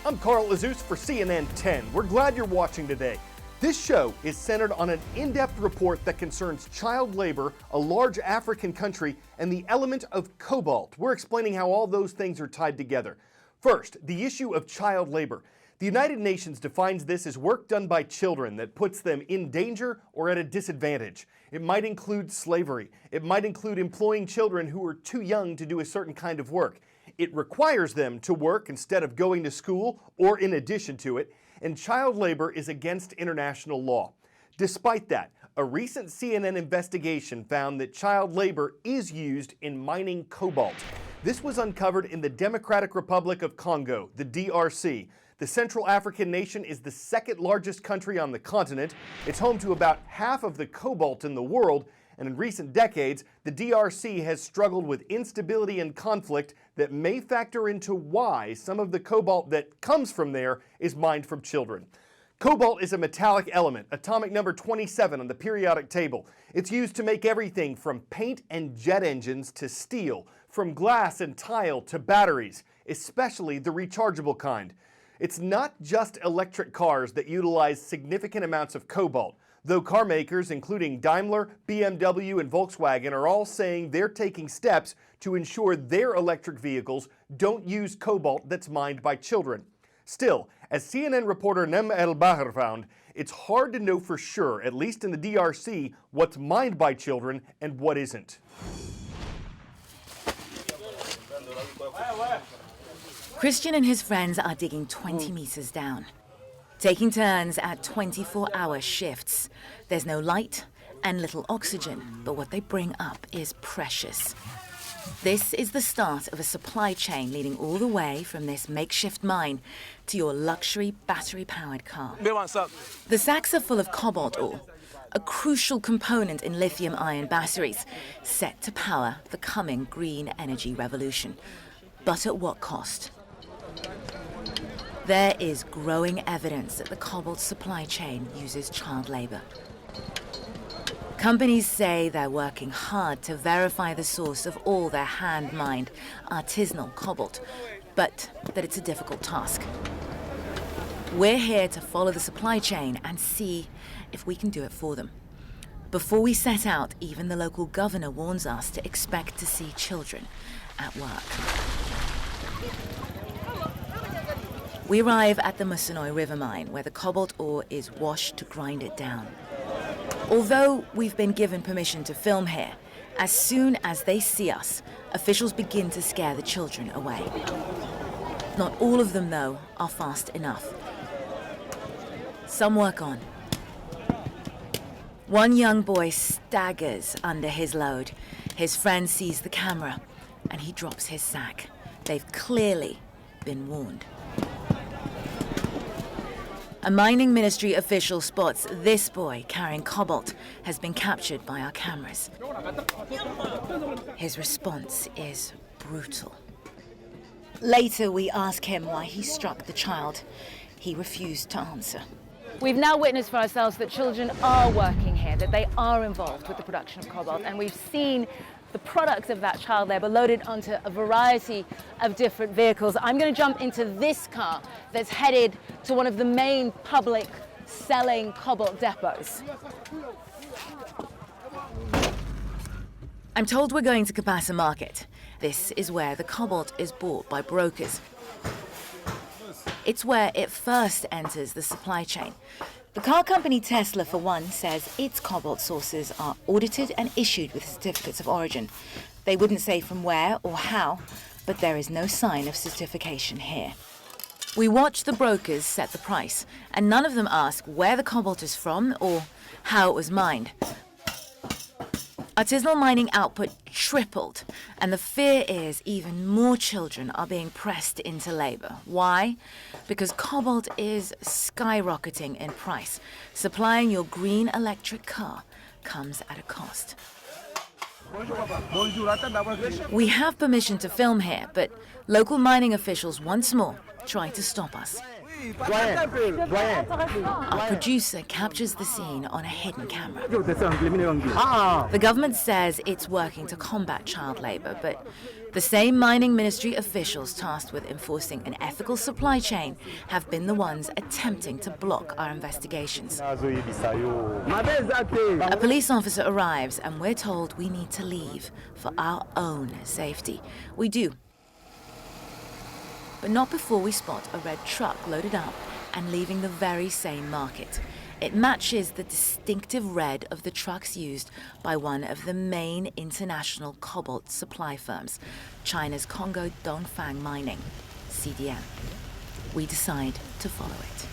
I'm Carl Azus for CNN 10. We're glad you're watching today. This show is centered on an in-depth report that concerns child labor, a large African country, and the element of cobalt. We're explaining how all those things are tied together. First, the issue of child labor. The United Nations defines this as work done by children that puts them in danger or at a disadvantage. It might include slavery. It might include employing children who are too young to do a certain kind of work. It requires them to work instead of going to school or in addition to it, and child labor is against international law. Despite that, a recent CNN investigation found that child labor is used in mining cobalt. This was uncovered in the Democratic Republic of Congo, the DRC. The Central African nation is the second largest country on the continent. It's home to about half of the cobalt in the world, and in recent decades, the DRC has struggled with instability and conflict that may factor into why some of the cobalt that comes from there is mined from children. Cobalt is a metallic element, atomic number 27 on the periodic table. It's used to make everything from paint and jet engines to steel, from glass and tile to batteries, especially the rechargeable kind. It's not just electric cars that utilize significant amounts of cobalt, though car makers including Daimler, BMW, and Volkswagen are all saying they're taking steps to ensure their electric vehicles don't use cobalt that's mined by children. Still, as CNN reporter Nem El Bahr found, it's hard to know for sure, at least in the DRC, what's mined by children and what isn't. Christian and his friends are digging 20 meters down, taking turns at 24-hour shifts. There's no light and little oxygen, but what they bring up is precious. This is the start of a supply chain leading all the way from this makeshift mine to your luxury battery-powered car. The sacks are full of cobalt ore, a crucial component in lithium-ion batteries, set to power the coming green energy revolution. But at what cost? There is growing evidence that the cobalt supply chain uses child labor. Companies say they're working hard to verify the source of all their hand-mined, artisanal cobalt, but that it's a difficult task. We're here to follow the supply chain and see if we can do it for them. Before we set out, even the local governor warns us to expect to see children at work. We arrive at the Musunoi River mine, where the cobalt ore is washed to grind it down. Although we've been given permission to film here, as soon as they see us, officials begin to scare the children away. Not all of them, though, are fast enough. Some work on. One young boy staggers under his load. His friend sees the camera, and he drops his sack. They've clearly been warned. A mining ministry official spots this boy carrying cobalt has been captured by our cameras. His response is brutal. Later, we ask him why he struck the child. He refused to answer. We've now witnessed for ourselves that children are working here, that they are involved with the production of cobalt, and we've seen the products of that child labor loaded onto a variety of different vehicles. I'm going to jump into this car that's headed to one of the main public selling cobalt depots. I'm told we're going to Kabasa Market. This is where the cobalt is bought by brokers. It's where it first enters the supply chain. The car company Tesla, for one, says its cobalt sources are audited and issued with certificates of origin. They wouldn't say from where or how, but there is no sign of certification here. We watch the brokers set the price, and none of them ask where the cobalt is from or how it was mined. Artisanal mining output tripled, and the fear is even more children are being pressed into labor. Why? Because cobalt is skyrocketing in price. Supplying your green electric car comes at a cost. We have permission to film here, but local mining officials once more try to stop us. Our producer captures the scene on a hidden camera. The government says it's working to combat child labor, but The same mining ministry officials tasked with enforcing an ethical supply chain have been the ones attempting to block our investigations. A police officer arrives and we're told we need to leave for our own safety. We do. But not before we spot a red truck loaded up and leaving the very same market. It matches the distinctive red of the trucks used by one of the main international cobalt supply firms, China's Congo Dongfang Mining, CDM. We decide to follow it.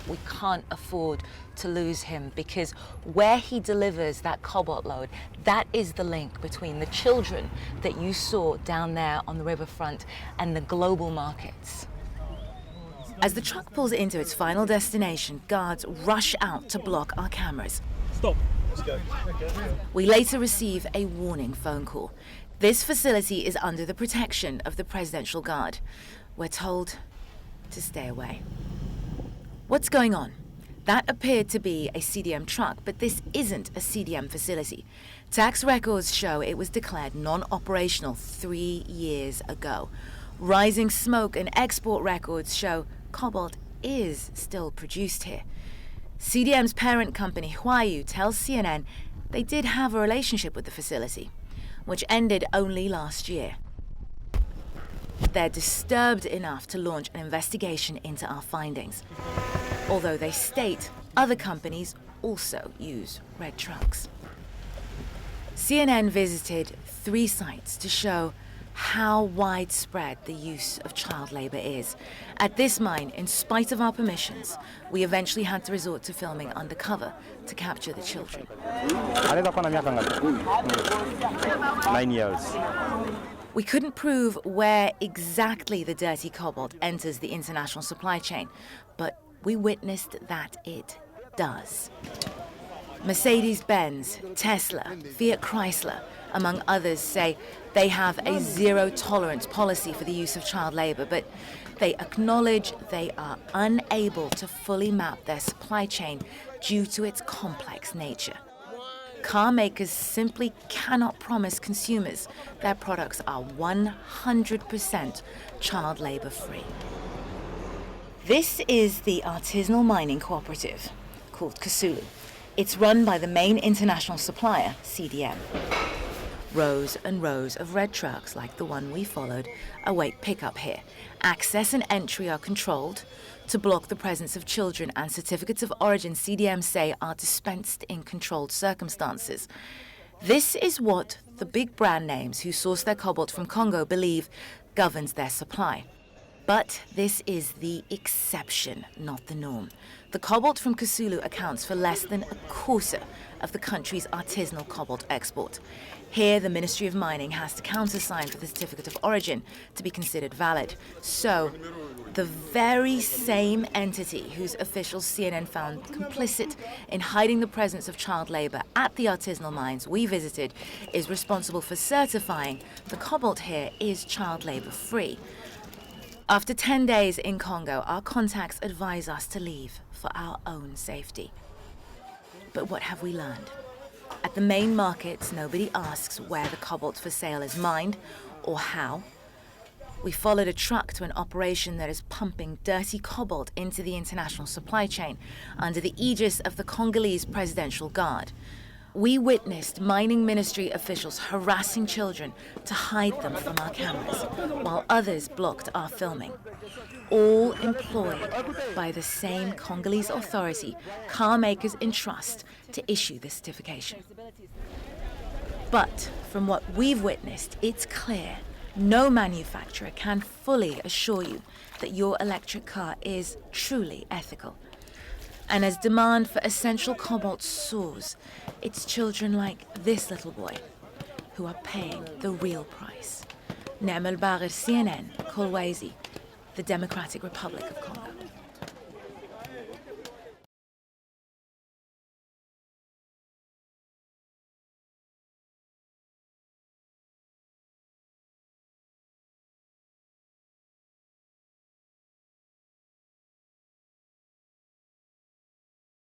We can't afford to lose him because where he delivers that cobalt load, that is the link between the children that you saw down there on the riverfront and the global markets. As the truck pulls into its final destination, guards rush out to block our cameras. Stop. Let's go. We later receive a warning phone call. This facility is under the protection of the Presidential Guard. We're told to stay away. What's going on? That appeared to be a CDM truck, but this isn't a CDM facility. Tax records show it was declared non-operational 3 years ago. Rising smoke and export records show cobalt is still produced here. CDM's parent company, Huayu, tells CNN they did have a relationship with the facility, which ended only last year. They're disturbed enough to launch an investigation into our findings, although they state other companies also use red trucks. CNN visited 3 sites to show how widespread the use of child labor is. At this mine, in spite of our permissions, we eventually had to resort to filming undercover to capture the children. 9 years. We couldn't prove where exactly the dirty cobalt enters the international supply chain, but we witnessed that it does. Mercedes-Benz, Tesla, Fiat Chrysler, among others, say they have a zero-tolerance policy for the use of child labor, but they acknowledge they are unable to fully map their supply chain due to its complex nature. Car makers simply cannot promise consumers their products are 100% child labor free. This is the artisanal mining cooperative called Kasulu. It's run by the main international supplier, CDM. Rows and rows of red trucks like the one we followed await pickup here. Access and entry are controlled to block the presence of children, and certificates of origin, CDM say, are dispensed in controlled circumstances. This is what the big brand names who source their cobalt from Congo believe governs their supply. But this is the exception, not the norm. The cobalt from Kasulu accounts for less than a quarter of the country's artisanal cobalt export. Here, the Ministry of Mining has to countersign for the certificate of origin to be considered valid. So, the very same entity whose officials CNN found complicit in hiding the presence of child labor at the artisanal mines we visited is responsible for certifying the cobalt here is child labor free. After 10 days in Congo, our contacts advise us to leave for our own safety. But what have we learned? At the main markets, nobody asks where the cobalt for sale is mined or how. We followed a truck to an operation that is pumping dirty cobalt into the international supply chain under the aegis of the Congolese Presidential Guard. We witnessed mining ministry officials harassing children to hide them from our cameras, while others blocked our filming. All employed by the same Congolese authority car makers entrust to issue this certification. But from what we've witnessed, it's clear no manufacturer can fully assure you that your electric car is truly ethical. And as demand for essential cobalt soars, it's children like this little boy who are paying the real price. Nemel Barer, CNN, Kolwezi, the Democratic Republic of Congo.